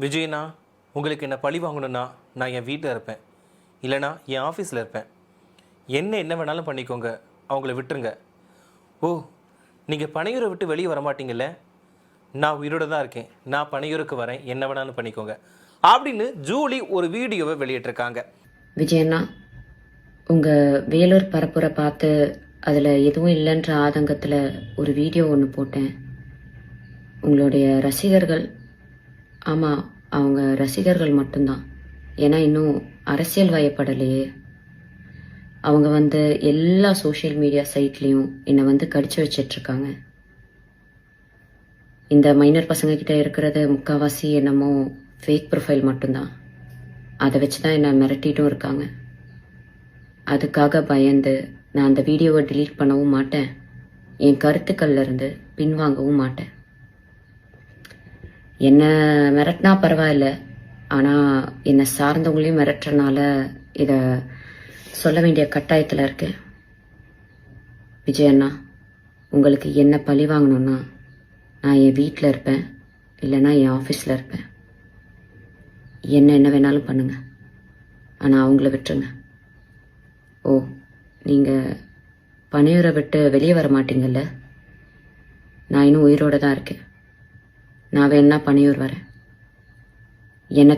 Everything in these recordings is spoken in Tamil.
விஜயண்ணா, உங்களுக்கு என்ன பழி வாங்கணும்னா நான் என் வீட்டில் இருப்பேன், இல்லைனா என் ஆஃபீஸில் இருப்பேன். என்ன வேணாலும் பண்ணிக்கோங்க, அவங்கள விட்டுருங்க. ஓ, நீங்கள் பனையூரை விட்டு வெளியே வரமாட்டீங்கல்ல? நான் உயிரோடு தான் இருக்கேன், நான் பனையூருக்கு வரேன், என்ன வேணாலும் பண்ணிக்கோங்க அப்படின்னு ஜூலி ஒரு வீடியோவை வெளியிட்டிருக்காங்க. விஜயண்ணா, உங்கள் வேலூர் பரப்புரை பார்த்து அதில் எதுவும் இல்லைன்ற ஆதங்கத்தில் ஒரு வீடியோ ஒன்று போட்டேன். உங்களுடைய ரசிகர்கள், ஆமாம், அவங்க ரசிகர்கள் மட்டும்தான். ஏன்னா இன்னும் அரசியல் வயப்படலையே. அவங்க எல்லா சோஷியல் மீடியா சைட்லேயும் என்னை கடிச்சு வச்சிட்ருக்காங்க. இந்த மைனர் பசங்கக்கிட்ட இருக்கிறது முக்கால்வாசி என்னமோ ஃபேக் ப்ரொஃபைல் மட்டும்தான். அதை வச்சு தான் என்னை மிரட்டிட்டும் இருக்காங்க. அதுக்காக பயந்து நான் அந்த வீடியோவை டிலீட் பண்ணவும் மாட்டேன், என் கருத்துக்கள்ல இருந்து பின்வாங்கவும் மாட்டேன். என்னை மிரட்டினா பரவாயில்ல, ஆனால் என்னை சார்ந்தவங்களையும் மிரட்டுறனால இதை சொல்ல வேண்டிய கட்டாயத்தில் இருக்கேன். விஜயண்ணா, உங்களுக்கு என்ன பழி வாங்கணும்னா நான் என் வீட்டில் இருப்பேன், இல்லைன்னா என் ஆஃபீஸில் இருப்பேன். என்ன வேணாலும் பண்ணுங்க, ஆனால் அவங்கள விட்டுருங்க. ஓ, நீங்கள் பனையூரை விட்டு வெளியே வர மாட்டீங்கல்ல? நான் இன்னும் உயிரோடு தான் இருக்கேன். நான் வேணா பனையூர் வரேன். என்னை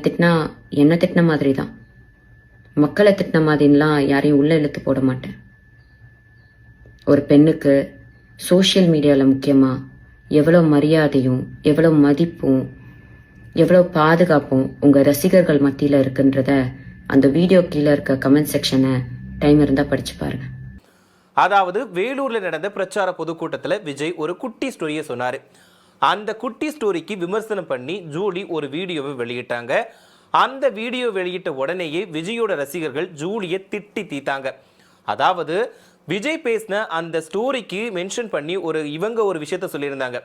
திட்டின மாதிரி தான், மக்களை திட்டின மாதிரிலாம் யாரையும் உள்ளே இழுத்து போட மாட்டேன். ஒரு பெண்ணுக்கு சோஷியல் மீடியாவில் முக்கியமாக எவ்வளோ மரியாதையும் எவ்வளோ மதிப்பும் எவ்வளோ பாதுகாப்பும் உங்கள் ரசிகர்கள் மத்தியில் இருக்குன்றத அந்த வீடியோ கீழே இருக்க கமெண்ட் செக்ஷனை டைம் இருந்தால் படிச்சு பாருங்க. அதாவது வேலூரில் நடந்த பிரச்சார பொதுக்கூட்டத்தில் விஜய் ஒரு குட்டி ஸ்டோரியை சொன்னார். அந்த குட்டி ஸ்டோரிக்கு விமர்சனம் பண்ணி ஜூலி ஒரு வீடியோவை வெளியிட்டாங்க. அந்த வீடியோ வெளியிட்ட உடனேயே விஜயோட ரசிகர்கள் ஜூலியை திட்டி தீத்தாங்க. அதாவது விஜய் பேசின அந்த ஸ்டோரிக்கு மென்ஷன் பண்ணி இவங்க ஒரு விஷயத்த சொல்லியிருந்தாங்க.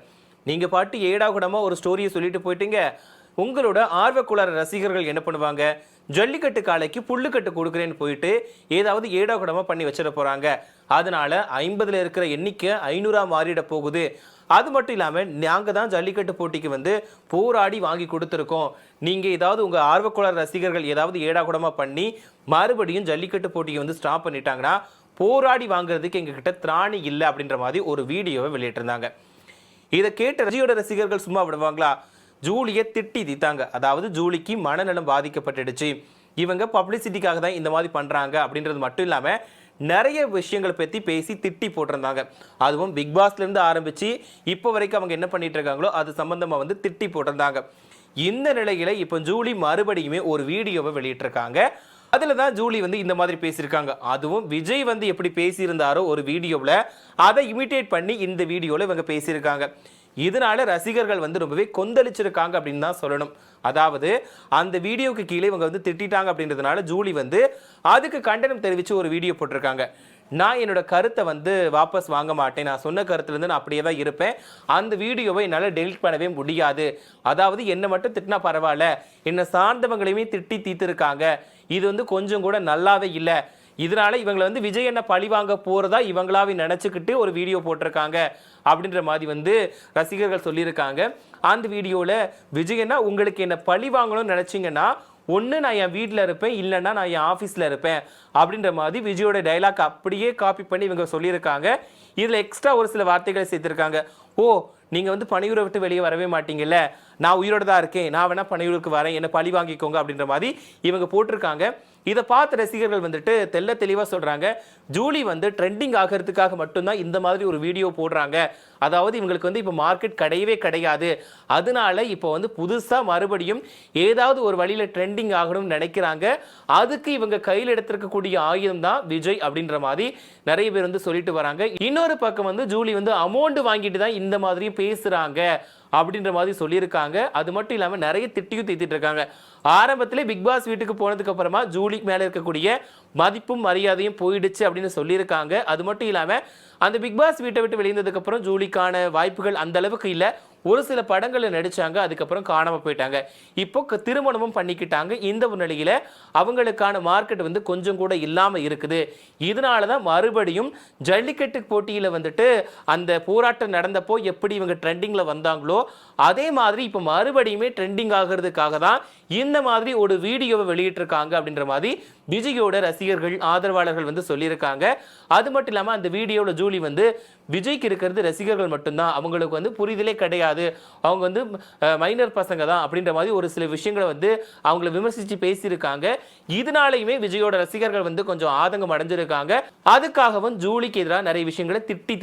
நீங்கள் பாட்டு ஏடாகுடமாக ஒரு ஸ்டோரியை சொல்லிட்டு போயிட்டீங்க, உங்களோட ஆர்வக்குளர் ரசிகர்கள் என்ன பண்ணுவாங்க, ஜல்லிக்கட்டு காலைக்கு புல்லுக்கட்டு கொடுக்குறேன்னு போயிட்டு ஏதாவது ஏடாகுடமாக பண்ணி வச்சிட போகிறாங்க. அதனால 50ல் இருக்கிற எண்ணிக்கை 500 மாறிட போகுது. அது மட்டும் இல்லாமல் நாங்கள் தான் ஜல்லிக்கட்டு போட்டிக்கு போராடி வாங்கி கொடுத்துருக்கோம். நீங்கள் ஏதாவது உங்கள் ஆர்வக்குளர் ரசிகர்கள் ஏதாவது ஏடாகுடமாக பண்ணி மறுபடியும் ஜல்லிக்கட்டு போட்டியை ஸ்டாப் பண்ணிட்டாங்கன்னா போராடி வாங்குறதுக்கு எங்ககிட்ட திராணி இல்லை அப்படின்ற மாதிரி ஒரு வீடியோவை வெளியிட்டிருந்தாங்க. இதை கேட்ட விஜயோட ரசிகர்கள் சும்மா விடுவாங்களா? ஜூலியை திட்டி தீத்தாங்க. அதாவது ஜூலிக்கு மனநலம் பாதிக்கப்பட்டுடுச்சு, இவங்க பப்ளிசிட்டிக்காக தான் இந்த மாதிரி பண்ணுறாங்க அப்படின்றது மட்டும் இல்லாமல் நிறைய விஷயங்களை பற்றி பேசி திட்டி போட்டிருந்தாங்க. அதுவும் பிக் பாஸ்லேருந்து ஆரம்பித்து இப்போ வரைக்கும் அவங்க என்ன பண்ணிட்டு இருக்காங்களோ அது சம்மந்தமாக திட்டி போட்டிருந்தாங்க. இந்த நிலையில் இப்போ ஜூலி மறுபடியுமே ஒரு வீடியோவை வெளியிட்டிருக்காங்க. அதில் தான் ஜூலி இந்த மாதிரி பேசியிருக்காங்க. அதுவும் விஜய் எப்படி பேசியிருந்தாரோ ஒரு வீடியோவில் அதை இமிட்டேட் பண்ணி இந்த வீடியோவில் இவங்க பேசியிருக்காங்க. இதனால ரசிகர்கள் ரொம்பவே கொந்தளிச்சிருக்காங்க அப்படின்னு தான் சொல்லணும். அதாவது அந்த வீடியோக்கு கீழே இவங்க திட்டாங்க அப்படின்றதுனால ஜூலி அதுக்கு கண்டனம் தெரிவித்து ஒரு வீடியோ போட்டிருக்காங்க. நான் என்னோட கருத்தை வாபஸ் வாங்க மாட்டேன், நான் சொன்ன கருத்துலேருந்து நான் அப்படியே தான் இருப்பேன், அந்த வீடியோவை என்னால் டெலிட் பண்ணவே முடியாது. அதாவது என்னை மட்டும் திட்டினா பரவாயில்ல, என்னை சார்ந்தவங்களையுமே திட்டி தீர்த்திருக்காங்க, இது கொஞ்சம் கூட நல்லாவே இல்லை. இதனால இவங்களை விஜய் என்ன பழி வாங்க போறதா இவங்களாவே நினைச்சுக்கிட்டு ஒரு வீடியோ போட்டிருக்காங்க அப்படின்ற மாதிரி ரசிகர்கள் சொல்லியிருக்காங்க. அந்த வீடியோவில் விஜயன்னா உங்களுக்கு என்ன பழி வாங்கணும்னு நினைச்சிங்கன்னா ஒன்று நான் என் வீட்டில் இருப்பேன், இல்லைன்னா நான் என் ஆஃபீஸில் இருப்பேன் அப்படின்ற மாதிரி விஜயோட டைலாக் அப்படியே காப்பி பண்ணி இவங்க சொல்லியிருக்காங்க. இதில் எக்ஸ்ட்ரா ஒரு சில வார்த்தைகளை சேர்த்துருக்காங்க. ஓ, நீங்கள் பனையூரை விட்டு வெளியே வரவே மாட்டீங்கல்ல, நான் உயிரோடு தான் இருக்கேன், நான் வேணா பனையூருக்கு வரேன், என்னை பழி வாங்கிக்கோங்க அப்படின்ற மாதிரி இவங்க போட்டிருக்காங்க. இதை பார்த்த ரசிகர்கள் தெல்ல தெளிவாக சொல்கிறாங்க, ஜூலி ட்ரெண்டிங் ஆகிறதுக்காக மட்டும்தான் இந்த மாதிரி ஒரு வீடியோ போடுறாங்க. அதாவது இவங்களுக்கு இப்போ மார்க்கெட் கிடையவே கிடையாது, அதனால இப்போ புதுசாக மறுபடியும் ஏதாவது ஒரு வழியில் ட்ரெண்டிங் ஆகணும்னு நினைக்கிறாங்க. அதுக்கு இவங்க கையில் எடுத்திருக்கக்கூடிய ஆயுதம் தான் விஜய் அப்படின்ற மாதிரி நிறைய பேர் சொல்லிட்டு வராங்க. இன்னொரு பக்கம் ஜூலி அமௌண்ட் வாங்கிட்டு தான் இந்த மாதிரி பேசுகிறாங்க அப்படின்ற மாதிரி சொல்லியிருக்காங்க. அது மட்டும் இல்லாமல் நிறைய திட்டியும் தீத்திட்டு இருக்காங்க. ஆரம்பத்திலே பிக் பாஸ் வீட்டுக்கு போனதுக்கு அப்புறமா ஜூலிக்கு மேலே இருக்கக்கூடிய மதிப்பும் மரியாதையும் போயிடுச்சு அப்படின்னு சொல்லியிருக்காங்க. அது மட்டும் இல்லாமல் அந்த பிக் பாஸ் வீட்டை விட்டு வெளியேறதுக்கு அப்புறம் ஜூலிக்கான வாய்ப்புகள் அந்த அளவுக்கு இல்லை. ஒரு சில படங்கள்ல நடிச்சாங்க, அதுக்கப்புறம் காணாம போயிட்டாங்க. இப்போ திருமணமும் பண்ணிக்கிட்டாங்க. இந்த ஒரு நிலையில அவங்களுக்கான மார்க்கெட் வந்து கொஞ்சம் கூட இல்லாம இருக்குது. இதனால தான் மறுபடியும் ஜல்லிக்கட்டு போட்டியில வந்துட்டு அந்த போராட்டம் நடந்தப்போ எப்படி இவங்க ட்ரெண்டிங்ல வந்தாங்களோ அதே மாதிரி இப்போ மறுபடியுமே ட்ரெண்டிங் ஆகிறதுக்காக தான் இந்த மாதிரி ஒரு வீடியோவை வெளியிட்டிருக்காங்க அப்படின்ற மாதிரி விஜயோட ரசிகர்கள் ஆதரவாளர்கள் வந்து சொல்லியிருக்காங்க. அது மட்டும் இல்லாமல் அந்த வீடியோவில் ஜூலி வந்து விஜய்க்கு இருக்கிறது ரசிகர்கள் மட்டும்தான், அவங்களுக்கு வந்து புரிதலே கிடையாது, அவங்க வந்து மைனர் பசங்க தான் அப்படின்ற மாதிரி ஒரு சில விஷயங்களை வந்து அவங்கள விமர்சித்து பேசியிருக்காங்க. இதனாலையுமே விஜயோட ரசிகர்கள் வந்து கொஞ்சம் ஆதங்கம் அடைஞ்சிருக்காங்க. அதுக்காகவும் ஜூலிக்கு எதிராக நிறைய விஷயங்களை திட்டி